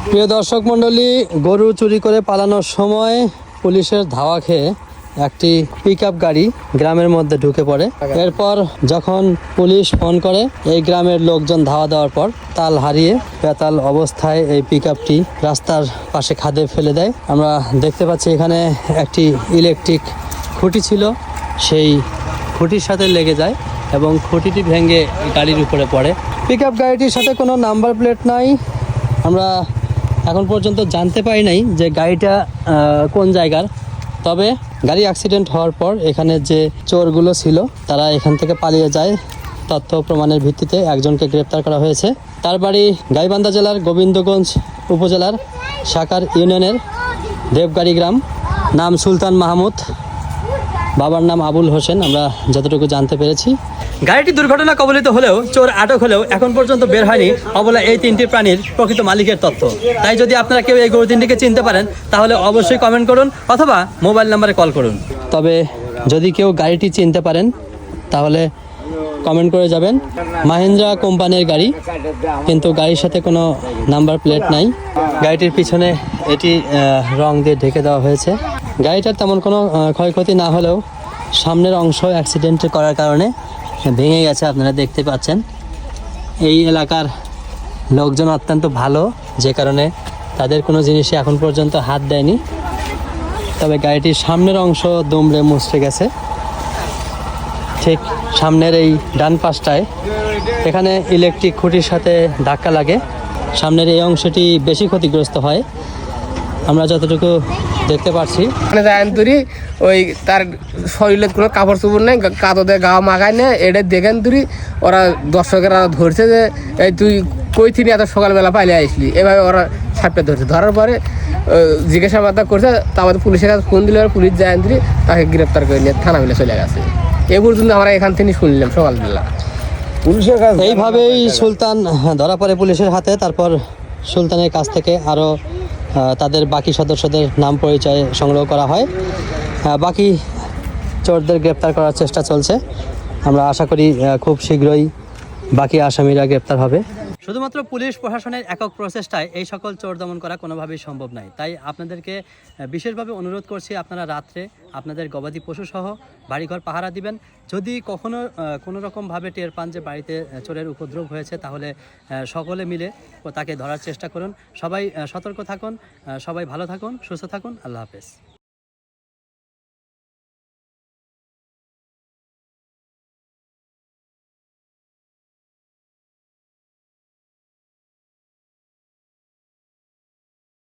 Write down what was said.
প্রিয় দর্শক মণ্ডলী, গরু চুরি করে পালানোর সময় পুলিশের ধাওয়া খেয়ে একটি পিকআপ গাড়ি গ্রামের মধ্যে ঢুকে পড়ে। এরপর যখন পুলিশ ফোন করে, এই গ্রামের লোকজন ধাওয়া দেওয়ার পর তাল হারিয়ে বেতাল অবস্থায় এই পিকআপটি রাস্তার পাশে খাদে ফেলে দেয়। আমরা দেখতে পাচ্ছি এখানে একটি ইলেকট্রিক খুঁটি ছিল, সেই খুঁটির সাথে লেগে যায় এবং খুঁটিটি ভেঙে গাড়ির উপরে পড়ে। পিকআপ গাড়িটির সাথে কোনো নাম্বার প্লেট নাই। আমরা এখন পর্যন্ত জানতে পারি নাই যে গাড়িটা কোন জায়গার। তবে গাড়ি অ্যাক্সিডেন্ট হওয়ার পর এখানে যে চোরগুলো ছিল তারা এখান থেকে পালিয়ে যায়। তথ্য প্রমাণের ভিত্তিতে একজনকে গ্রেপ্তার করা হয়েছে। তার বাড়ি গাইবান্ধা জেলার গোবিন্দগঞ্জ উপজেলার সাকার ইউনিয়নের দেবগাড়ি গ্রাম। নাম সুলতান মাহমুদ, বাবার নাম আবুল হোসেন, আমরা যতটুকু জানতে পেরেছি। গাড়িটি দুর্ঘটনা কবলিত হলেও চোর আটক হলেও এখন পর্যন্ত বের হয়নি অবলা এই তিনটি প্রাণীর প্রকৃত মালিকের তথ্য। তাই যদি আপনারা কেউ এই গরু তিনটিকে চিনতে পারেন তাহলে অবশ্যই কমেন্ট করুন অথবা মোবাইল নাম্বারে কল করুন। তবে যদি কেউ গাড়িটি চিনতে পারেন তাহলে কমেন্ট করে যাবেন। মাহিন্দ্রা কোম্পানির গাড়ি, কিন্তু গাড়ির সাথে কোনো নাম্বার প্লেট নাই। গাড়িটির পিছনে এটি রং দিয়ে ঢেকে দেওয়া হয়েছে। গাড়িটার তেমন কোনো ক্ষয়ক্ষতি না হলেও সামনের অংশ অ্যাক্সিডেন্ট করার কারণে ভেঙে গেছে, আপনারা দেখতে পাচ্ছেন। এই এলাকার লোকজন অত্যন্ত ভালো, যে কারণে তাদের কোনো জিনিসে এখন পর্যন্ত হাত দেয়নি। তবে গাড়িটির সামনের অংশ দুমড়ে মুচড়ে গেছে। ঠিক সামনের এই ডান পাশটায় এখানে ইলেকট্রিক খুঁটির সাথে ধাক্কা লাগে, সামনের এই অংশটি বেশি ক্ষতিগ্রস্ত হয় আমরা যতটুকু দেখতে পাচ্ছি। ওই তার শরীরে কোনো কাপড় চোপড় নেই, কাদতে গা মাখায় নেই, এটা দেখেন তুই ওরা দর্শকেরা ধরছে যে এই তুই কই থেকে এত সকালবেলা পাইলে আসলি, এভাবে ওরা ছাপটা ধরছে। ধরার পরে জিজ্ঞাসাবাদ করছে, তারপরে পুলিশের কাছে ফোন দিলে পুলিশ যায় তুই তাকে গ্রেপ্তার করে নিয়ে থানা মিলে চলে গেছে। এ পর্যন্ত আমরা এখান থেকে শুনলাম সকালবেলা পুলিশের কাছে। এইভাবেই সুলতান ধরা পড়ে পুলিশের হাতে। তারপর সুলতানের কাছ থেকে আরও তাদের বাকি সদস্যদের নাম পরিচয় সংগ্রহ করা হয়। বাকি চোরদের গ্রেপ্তার করার চেষ্টা চলছে। আমরা আশা করি খুব শীঘ্রই বাকি আসামিরা গ্রেপ্তার হবে। শুধুমাত্র পুলিশ প্রশাসনের একক প্রচেষ্টায় এই সকল চোর দমন করা কোনোভাবেই সম্ভব নয়। তাই আপনাদেরকে বিশেষভাবে অনুরোধ করছি, আপনারা রাত্রে আপনাদের গবাদি পশু সহ বাড়িঘর পাহারা দিবেন। যদি কখনো কোনো রকমভাবে টের পান যে বাড়িতে চোরের উপদ্রব হয়েছে, তাহলে সকলে মিলে তাকে ধরার চেষ্টা করুন। সবাই সতর্ক থাকুন, সবাই ভালো থাকুন, সুস্থ থাকুন। আল্লাহ হাফেজ।